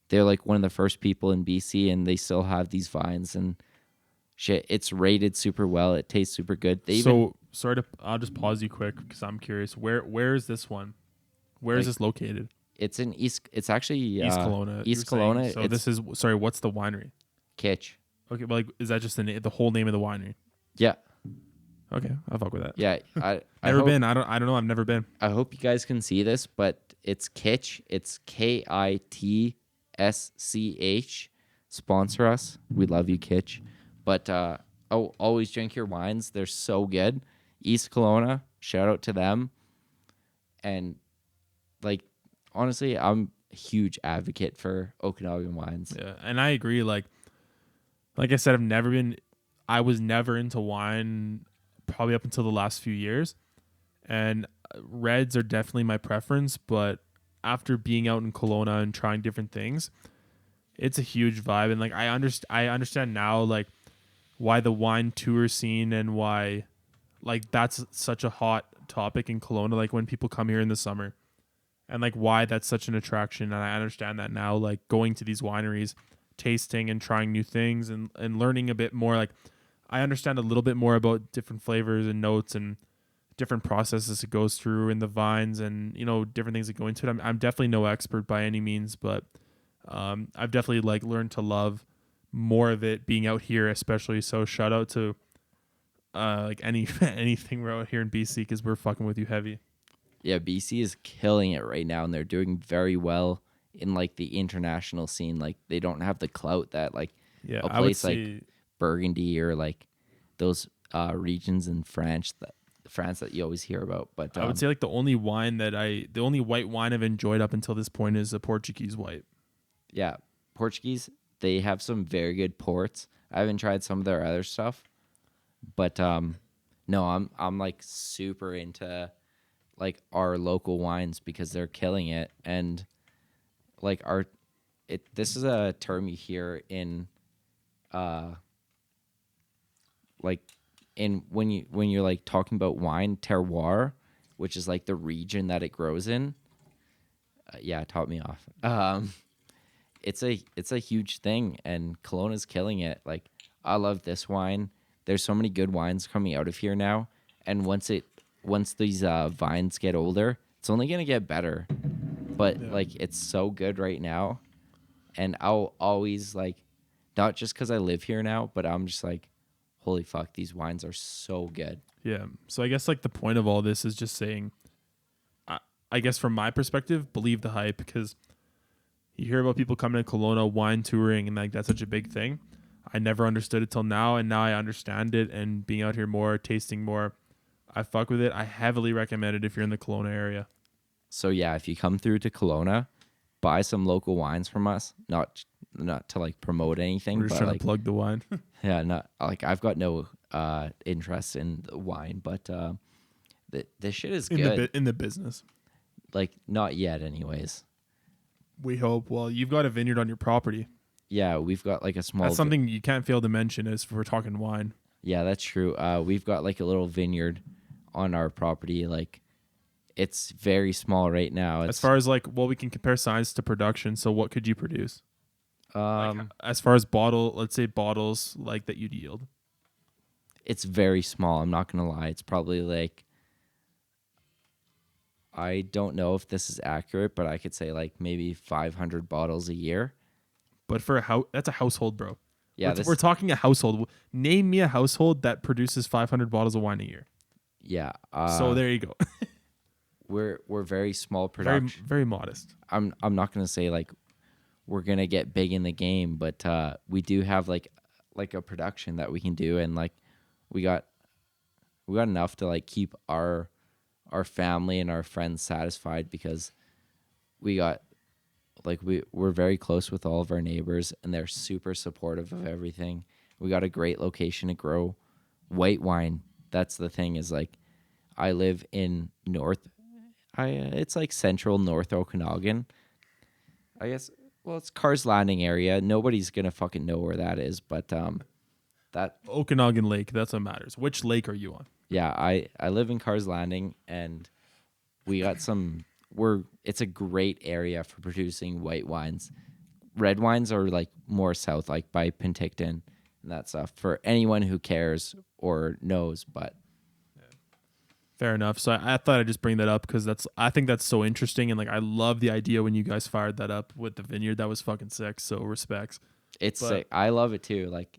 they're like one of the first people in BC, and they still have these vines and shit. It's rated super well. It tastes super good. I'll just pause you quick because I'm curious. Where is this one? Where is this located? It's in East. It's actually East Kelowna. East Kelowna. So this is what's the winery? Kitsch. Okay, but like, is that just the whole name of the winery? Yeah. Okay, I'll fuck with that. Yeah, never been. I don't know. I've never been. I hope you guys can see this, but it's Kitsch. It's KITSCH. Sponsor us. We love you, Kitsch. But always drink your wines. They're so good. East Kelowna. Shout out to them. And like, honestly, I'm a huge advocate for Okanagan wines. Yeah, and I agree. Like I said, I was never into wine probably up until the last few years, and reds are definitely my preference. But after being out in Kelowna and trying different things, it's a huge vibe. And like, I understand now, like, why the wine tour scene and why, like, that's such a hot topic in Kelowna. Like, when people come here in the summer, and like why that's such an attraction. And I understand that now, like going to these wineries, tasting and trying new things and learning a bit more. Like, I understand a little bit more about different flavors and notes and different processes it goes through in the vines and, you know, different things that go into it. I'm definitely no expert by any means, but I've definitely like learned to love more of it being out here, especially. So shout out to like anything we're out here in BC, because we're fucking with you heavy. Yeah, BC is killing it right now, and they're doing very well in like the international scene. Like, they don't have the clout that like a place like Burgundy or like those regions in France that you always hear about. But I would say like the only white wine I've enjoyed up until this point is a Portuguese white. Yeah, Portuguese, they have some very good ports. I haven't tried some of their other stuff, but no, I'm like super into like our local wines because they're killing it, and like this is a term you hear in like in when you're like talking about wine, terroir, which is like the region that it grows in. Yeah, it taught me off. It's a huge thing, and Kelowna's killing it. Like, I love this wine. There's so many good wines coming out of here now, and once these vines get older, it's only gonna get better. But Yeah. like, it's so good right now, and I'll always like, not just because I live here now, but I'm just like, holy fuck, these wines are so good. Yeah. So I guess like the point of all this is just saying, I guess from my perspective, believe the hype, because you hear about people coming to Kelowna wine touring and like that's such a big thing. I never understood it till now, and now I understand it. And being out here more, tasting more, I fuck with it. I heavily recommend it if you're in the Kelowna area. So yeah, if you come through to Kelowna, buy some local wines from us. Not to like promote anything, We're just but trying like, to plug the wine. yeah, not like I've got no interest in the wine, but this shit is good. in the business. Like, not yet, anyways. We hope. Well, you've got a vineyard on your property. Yeah, we've got like a small. That's something you can't fail to mention as if we're talking wine. Yeah, that's true. We've got like a little vineyard on our property. Like, it's very small right now. As far as like, well, we can compare size to production. So what could you produce? Like, as far as let's say bottles like that you'd yield. it's very small. I'm not gonna lie. It's probably like, I don't know if this is accurate, but I could say like maybe 500 bottles a year. But for a house, that's a household, bro. Yeah, we're talking a household. Name me a household that produces 500 bottles of wine a year. yeah. So there you go. We're very small very, production. very modest. I'm not gonna say like we're gonna get big in the game, but we do have like a production that we can do, and like we got enough to like keep our family and our friends satisfied, because we got like we're very close with all of our neighbors, and they're super supportive of everything. We got a great location to grow white wine. That's the thing, is like, I live in it's like central North Okanagan. I guess, well, it's Cars Landing area. Nobody's gonna fucking know where that is, but that Okanagan Lake. That's what matters. Which lake are you on? yeah, I live in Cars Landing, and we got it's a great area for producing white wines. Red wines are like more south, like by Penticton and that stuff, for anyone who cares or knows. But Fair enough. So I thought I'd just bring that up because I think that's so interesting, and like I love the idea when you guys fired that up with the vineyard. That was fucking sick. So respects. it's sick. I love it too. Like,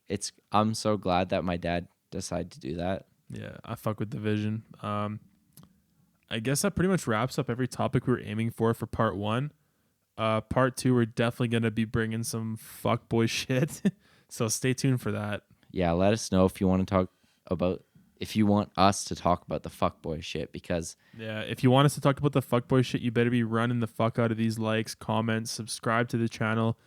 I'm so glad that my dad decided to do that. Yeah, I fuck with the vision. I guess that pretty much wraps up every topic we were aiming for part one. Part two, we're definitely gonna be bringing some fuckboy shit. So stay tuned for that. Yeah, let us know if you want us to talk about the fuckboy shit, because Yeah, if you want us to talk about the fuckboy shit, you better be running the fuck out of these likes, comments, subscribe to the channel.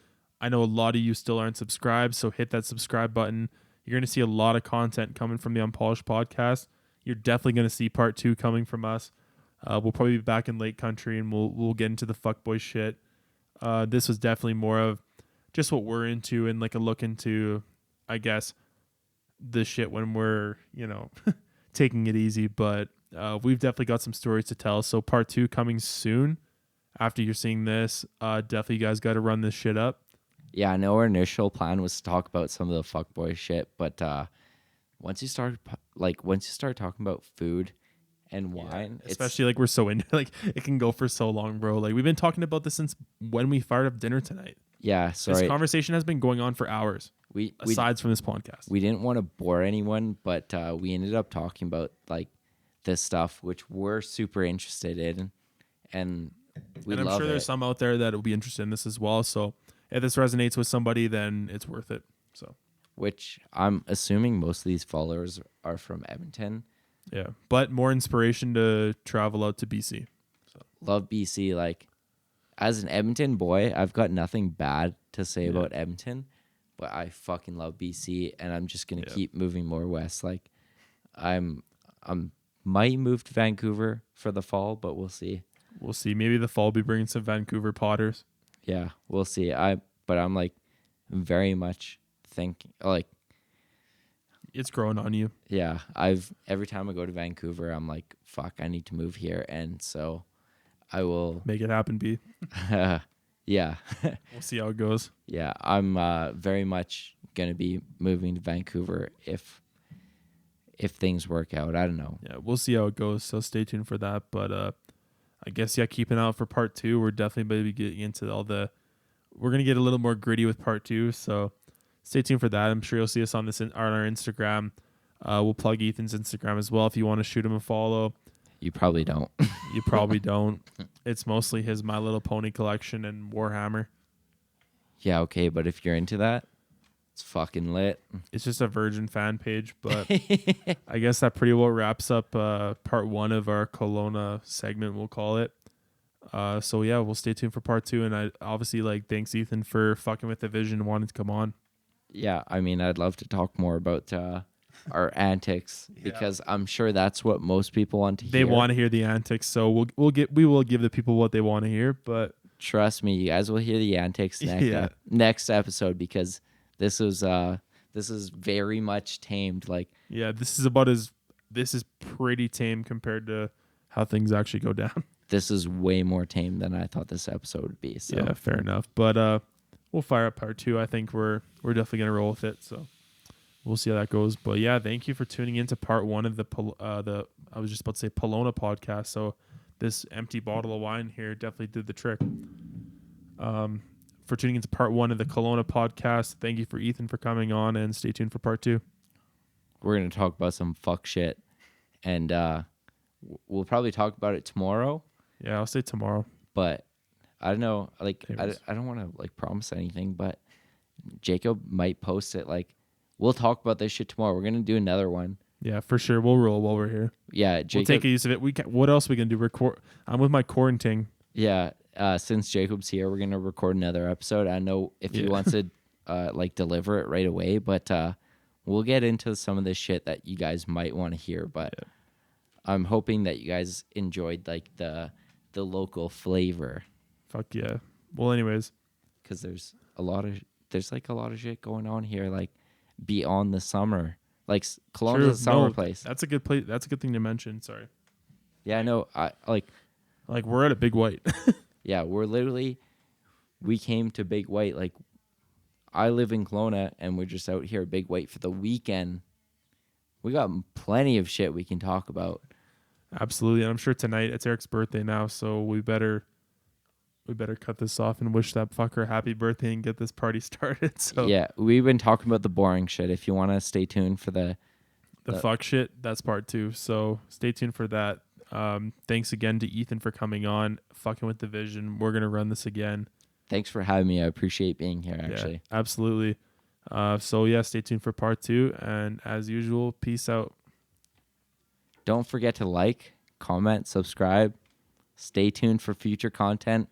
I know a lot of you still aren't subscribed, so hit that subscribe button. You're going to see a lot of content coming from the Unpolished Podcast. You're definitely going to see part two coming from us. We'll probably be back in Lake Country, and we'll get into the fuckboy shit. This was definitely more of just what we're into, and like a look into, I guess, the shit when we're, taking it easy. But we've definitely got some stories to tell. So part two coming soon. After you're seeing this, definitely you guys got to run this shit up. yeah, I know our initial plan was to talk about some of the fuckboy shit, but once you start talking about food and wine, Especially like we're so into, like, it can go for so long, bro. Like, we've been talking about this since when we fired up dinner tonight. Yeah, sorry. This conversation has been going on for hours. Aside from this podcast, we didn't want to bore anyone, but we ended up talking about like this stuff, which we're super interested in, and I'm sure there's some out there that will be interested in this as well. So if this resonates with somebody, then it's worth it. So, which I'm assuming most of these followers are from Edmonton. Yeah, but more inspiration to travel out to BC. So. Love BC. Like, as an Edmonton boy, I've got nothing bad to say about Edmonton, but I fucking love BC, and I'm just gonna Yeah. keep moving more west. Like, I'm might move to Vancouver for the fall, but we'll see. We'll see. Maybe the fall will be bringing some Vancouver Potters. Yeah, we'll see. But I'm like very much thinking like, It's growing on you. yeah. Every time I go to Vancouver, I'm like, fuck, I need to move here, and so I will. Make it happen, B. Yeah, We'll see how it goes. yeah. I'm very much gonna be moving to Vancouver if things work out. I don't know. Yeah, we'll see how it goes. So stay tuned for that. But I guess keep an eye out for part 2. We're definitely going to be getting into we're going to get a little more gritty with part 2. So stay tuned for that. I'm sure you'll see us on our Instagram. We'll plug Ethan's Instagram as well if you want to shoot him a follow. You probably don't. You probably don't. It's mostly his My Little Pony collection and Warhammer. Yeah, okay, but if you're into that, it's fucking lit. It's just a Virgin fan page, but I guess that pretty well wraps up part 1 of our Kelowna segment, we'll call it. So yeah, we'll stay tuned for part 2, and I obviously thanks Ethan for fucking with the vision and wanting to come on. Yeah, I mean, I'd love to talk more about our antics because I'm sure that's what most people want to hear. They want to hear the antics, so we will give the people what they want to hear, but trust me, you guys will hear the antics next episode because this is very much tamed. Like, yeah, this is pretty tame compared to how things actually go down. This is way more tame than I thought this episode would be. So yeah, fair enough. But we'll fire up part 2. I think we're definitely gonna roll with it. So we'll see how that goes. But yeah, thank you for tuning into part 1 of the I was just about to say Kelowna podcast. So this empty bottle of wine here definitely did the trick. For tuning into part 1 of the Kelowna podcast. Thank you for Ethan for coming on, and stay tuned for part 2. We're gonna talk about some fuck shit, and we'll probably talk about it tomorrow. Yeah, I'll say tomorrow. But I don't know. Like, I don't want to promise anything, but Jacob might post it. Like, we'll talk about this shit tomorrow. We're gonna do another one. Yeah, for sure. We'll roll while we're here. Yeah, Jacob, we'll take use of it. What else are we gonna do? Record. I'm with my quarantine. Yeah. Since Jacob's here, we're gonna record another episode. I know if he wants to deliver it right away, but we'll get into some of the shit that you guys might want to hear. But I'm hoping that you guys enjoyed the local flavor. Fuck yeah. Well, anyways, because there's a lot of shit going on here, like beyond the summer. Like Kelowna's a summer place. That's a good place. That's a good thing to mention. Sorry. Yeah, I know. Like we're at a Big White. Yeah, we came to Big White. Like, I live in Kelowna, and we're just out here at Big White for the weekend. We got plenty of shit we can talk about. Absolutely, and I'm sure tonight it's Eric's birthday now, so we better cut this off and wish that fucker happy birthday and get this party started. So yeah, we've been talking about the boring shit. If you want to stay tuned for the fuck shit, that's part 2. So stay tuned for that. Thanks again to Ethan for coming on, fucking with the vision. We're gonna run this again. Thanks for having me. I appreciate being here. Actually, yeah, absolutely. So yeah, stay tuned for part 2, and as usual, peace out. Don't forget to like, comment, subscribe. Stay tuned for future content.